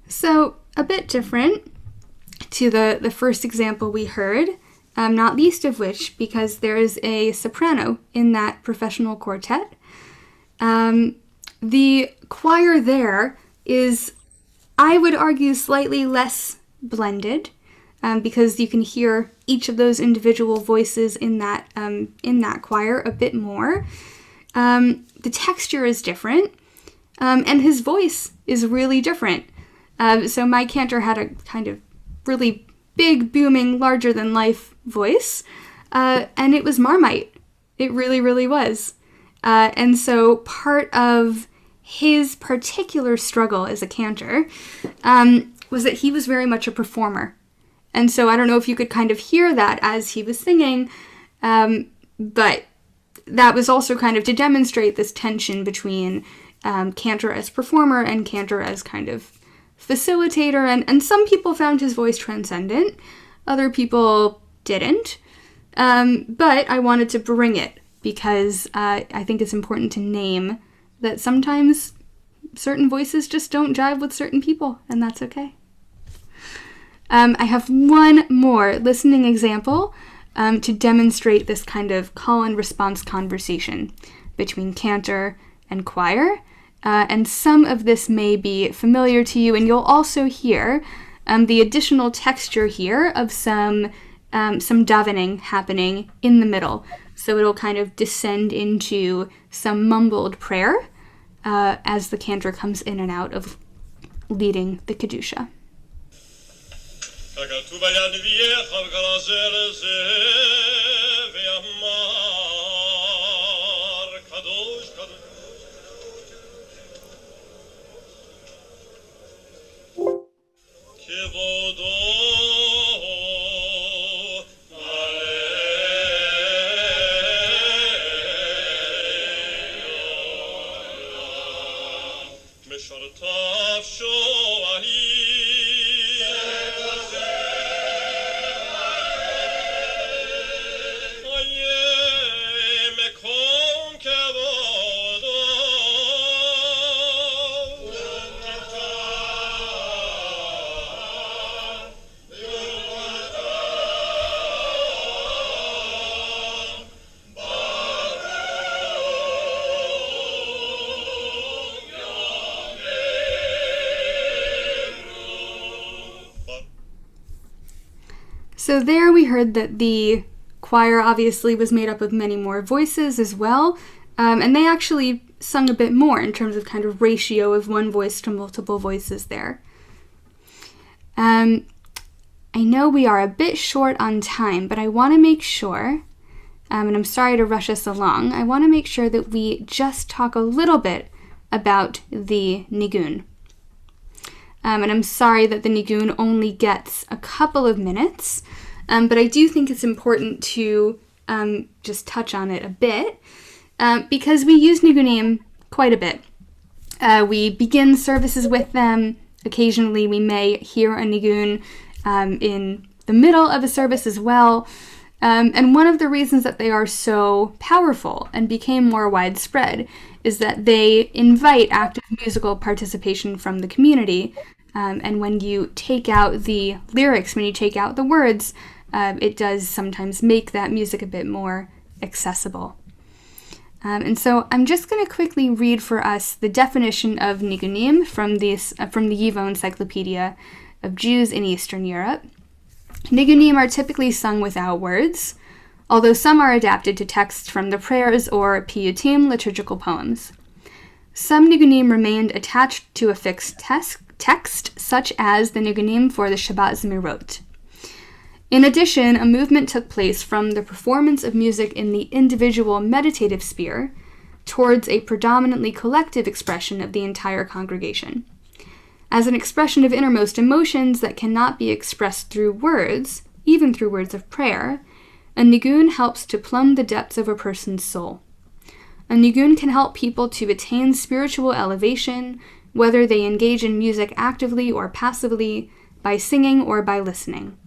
So, a bit different to the first example we heard, not least of which because there is a soprano in that professional quartet. The choir there is, I would argue, slightly less blended, because you can hear each of those individual voices in that choir a bit more. The texture is different, and his voice is really different. So my cantor had a kind of really big, booming, larger-than-life voice, and it was Marmite. It really, really was. And so part of his particular struggle as a cantor was that he was very much a performer. And so I don't know if you could kind of hear that as he was singing, but that was also kind of to demonstrate this tension between cantor as performer and cantor as kind of facilitator, and some people found his voice transcendent, other people didn't, but I wanted to bring it because I think it's important to name that sometimes certain voices just don't jive with certain people, and that's okay. I have one more listening example to demonstrate this kind of call and response conversation between cantor and choir. And some of this may be familiar to you, and you'll also hear the additional texture here of some davening happening in the middle. So it'll kind of descend into some mumbled prayer as the cantor comes in and out of leading the Kedusha. So there we heard that the choir obviously was made up of many more voices as well, and they actually sung a bit more in terms of kind of ratio of one voice to multiple voices there. I know we are a bit short on time, but I want to make sure, and I'm sorry to rush us along, I want to make sure that we just talk a little bit about the nigun. And I'm sorry that the nigun only gets a couple of minutes, but I do think it's important to just touch on it a bit, because we use nigunim quite a bit. We begin services with them. Occasionally we may hear a nigun in the middle of a service as well. And one of the reasons that they are so powerful and became more widespread is that they invite active musical participation from the community. And when you take out the lyrics, when you take out the words, it does sometimes make that music a bit more accessible. And so I'm just going to quickly read for us the definition of nigunim from the YIVO Encyclopedia of Jews in Eastern Europe. Nigunim are typically sung without words, although some are adapted to texts from the prayers or piyutim, liturgical poems. Some nigunim remained attached to a fixed text, such as the nigunim for the Shabbat Zemirot. In addition, a movement took place from the performance of music in the individual meditative sphere towards a predominantly collective expression of the entire congregation. As an expression of innermost emotions that cannot be expressed through words, even through words of prayer, a nigun helps to plumb the depths of a person's soul. A nigun can help people to attain spiritual elevation, whether they engage in music actively or passively, by singing or by listening.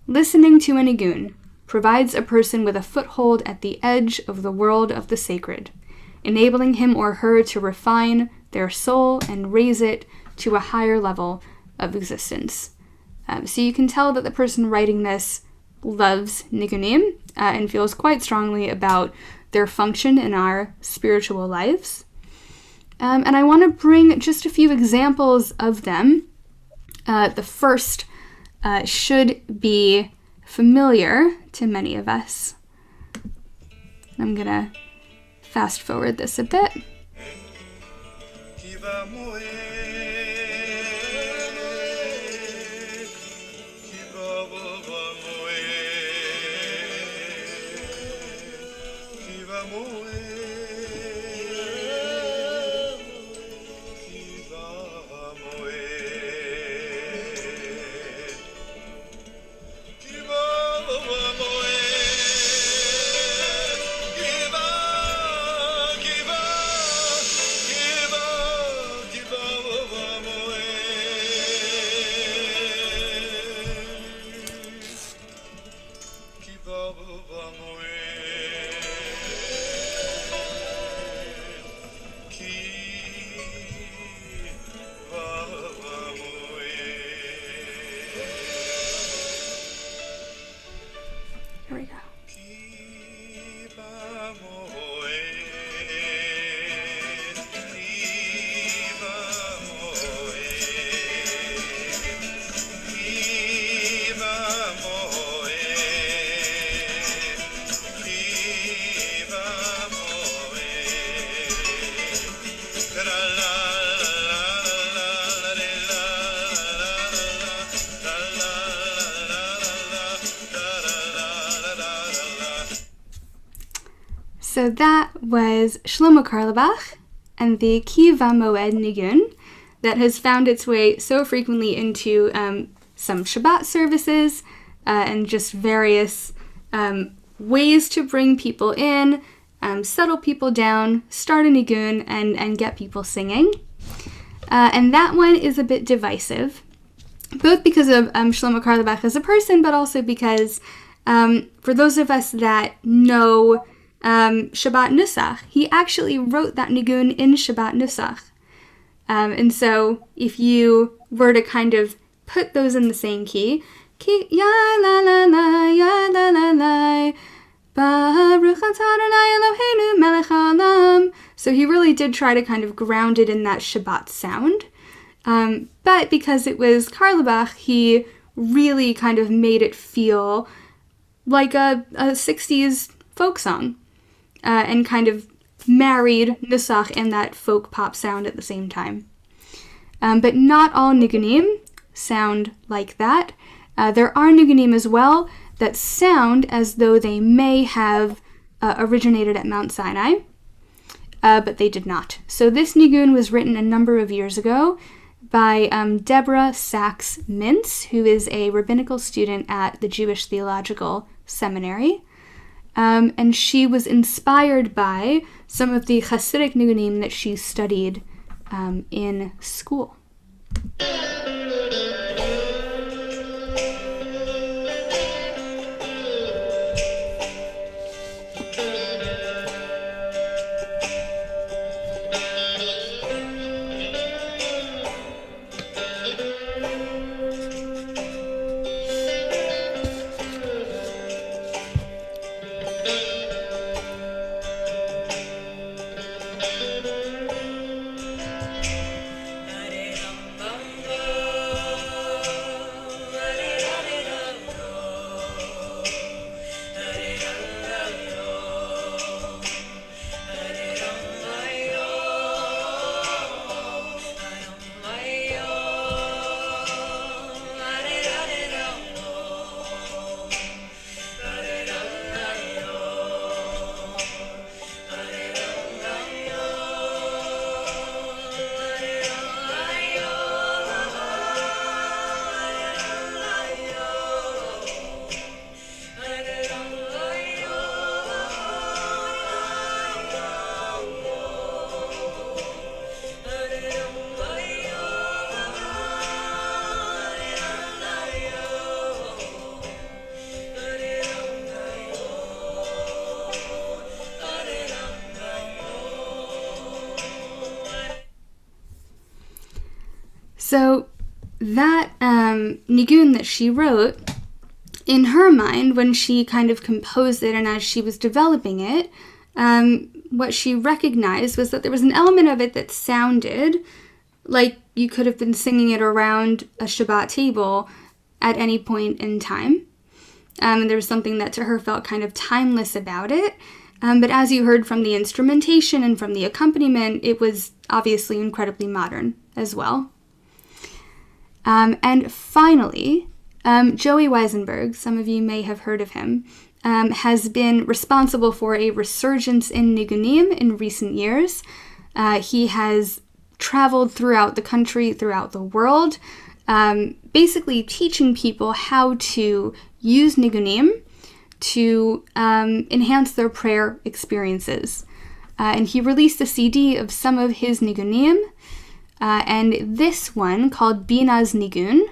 Listening to a nigun provides a person with a foothold at the edge of the world of the sacred, enabling him or her to refine their soul and raise it to a higher level of existence. So you can tell that the person writing this loves nigunim and feels quite strongly about their function in our spiritual lives. And I want to bring just a few examples of them. The first should be familiar to many of us. I'm going to fast forward this a bit. Here we go. So that was Shlomo Carlebach and the Ki V'Moed Nigun that has found its way so frequently into some Shabbat services and just various ways to bring people in, settle people down, start a nigun, and get people singing. And that one is a bit divisive, both because of Shlomo Carlebach as a person, but also because for those of us that know Shabbat Nusach, he actually wrote that nigun in Shabbat Nusach. And so if you were to kind of put those in the same key, ya la la la, ya la la la, Baruch atah Adonai Eloheinu melech haolam. So he really did try to kind of ground it in that Shabbat sound. But because it was Carlebach, he really kind of made it feel like a 60s folk song. And kind of married Nusach and that folk pop sound at the same time. But not all nigunim sound like that. There are nigunim as well that sound as though they may have originated at Mount Sinai, but they did not. So this nigun was written a number of years ago by Deborah Sachs Mintz, who is a rabbinical student at the Jewish Theological Seminary. And she was inspired by some of the Hasidic nigunim that she studied in school. So that nigun that she wrote, in her mind, when she kind of composed it and as she was developing it, what she recognized was that there was an element of it that sounded like you could have been singing it around a Shabbat table at any point in time. And there was something that to her felt kind of timeless about it. But as you heard from the instrumentation and from the accompaniment, it was obviously incredibly modern as well. And finally, Joey Weisenberg, some of you may have heard of him, has been responsible for a resurgence in nigunim in recent years. He has traveled throughout the country, throughout the world, basically teaching people how to use nigunim to enhance their prayer experiences. And he released a CD of some of his nigunim, and this one, called Bina's Nigun,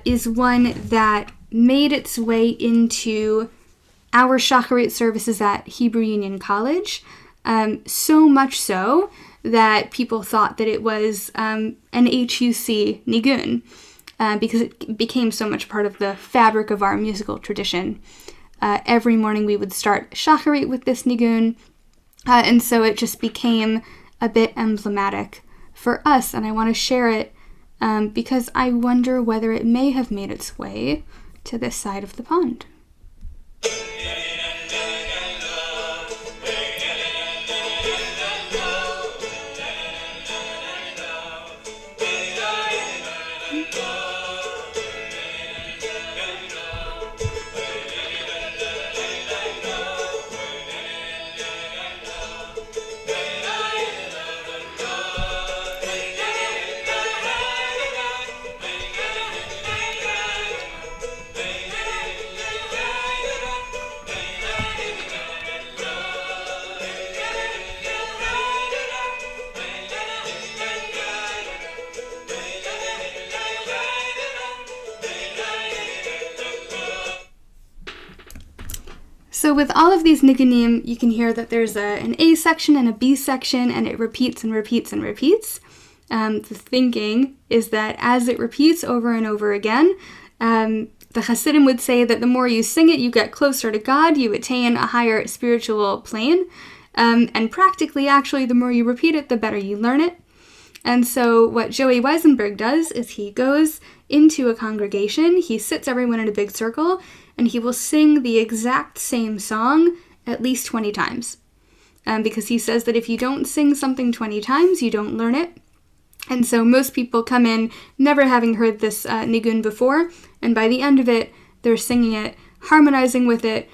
is one that made its way into our Shacharit services at Hebrew Union College, so much so that people thought that it was an HUC nigun, because it became so much part of the fabric of our musical tradition. Every morning we would start Shacharit with this nigun, and so it just became a bit emblematic for us, and I want to share it because I wonder whether it may have made its way to this side of the pond. So with all of these nigunim, you can hear that there's an A section and a B section, and it repeats and repeats and repeats. The thinking is that as it repeats over and over again, the Hasidim would say that the more you sing it, you get closer to God, you attain a higher spiritual plane, and practically, actually, the more you repeat it, the better you learn it. And so what Joey Weisenberg does is he goes into a congregation, he sits everyone in a big circle, and he will sing the exact same song at least 20 times. Because he says that if you don't sing something 20 times, you don't learn it. And so most people come in never having heard this nigun before, and by the end of it, they're singing it, harmonizing with it,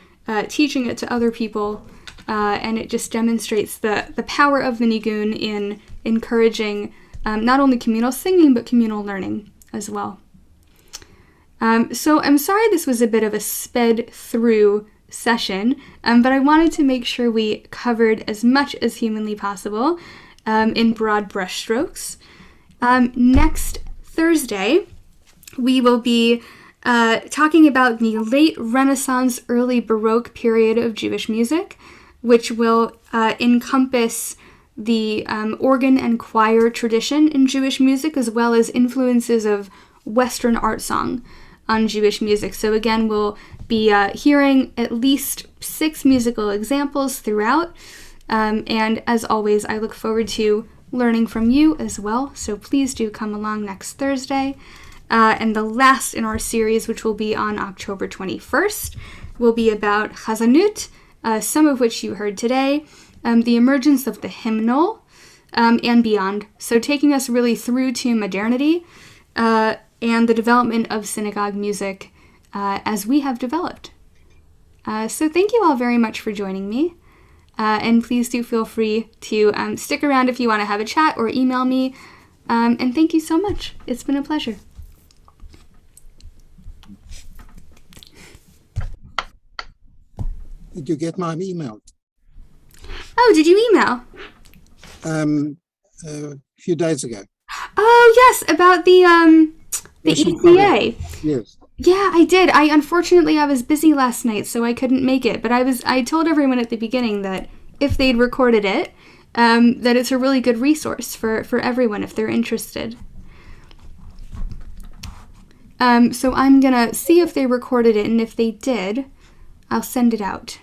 teaching it to other people, and it just demonstrates the power of the nigun in encouraging not only communal singing, but communal learning as well. So I'm sorry this was a bit of a sped through session, but I wanted to make sure we covered as much as humanly possible in broad brushstrokes. Next Thursday, we will be talking about the late Renaissance, early Baroque period of Jewish music, which will encompass the organ and choir tradition in Jewish music, as well as influences of Western art song on Jewish music. So again, we'll be hearing at least 6 musical examples throughout. And as always, I look forward to learning from you as well. So please do come along next Thursday. And the last in our series, which will be on October 21st, will be about Chazanut, some of which you heard today, the emergence of the hymnal, and beyond. So taking us really through to modernity, and the development of synagogue music as we have developed. So thank you all very much for joining me. And please do feel free to stick around if you want to have a chat or email me. And thank you so much. It's been a pleasure. Did you get my email? Oh, did you email? A few days ago. Oh, yes, about the ECA. Yes. Yeah, I did. Unfortunately, I was busy last night, so I couldn't make it. But I told everyone at the beginning that if they'd recorded it, that it's a really good resource for everyone if they're interested. So I'm gonna see if they recorded it, and if they did, I'll send it out.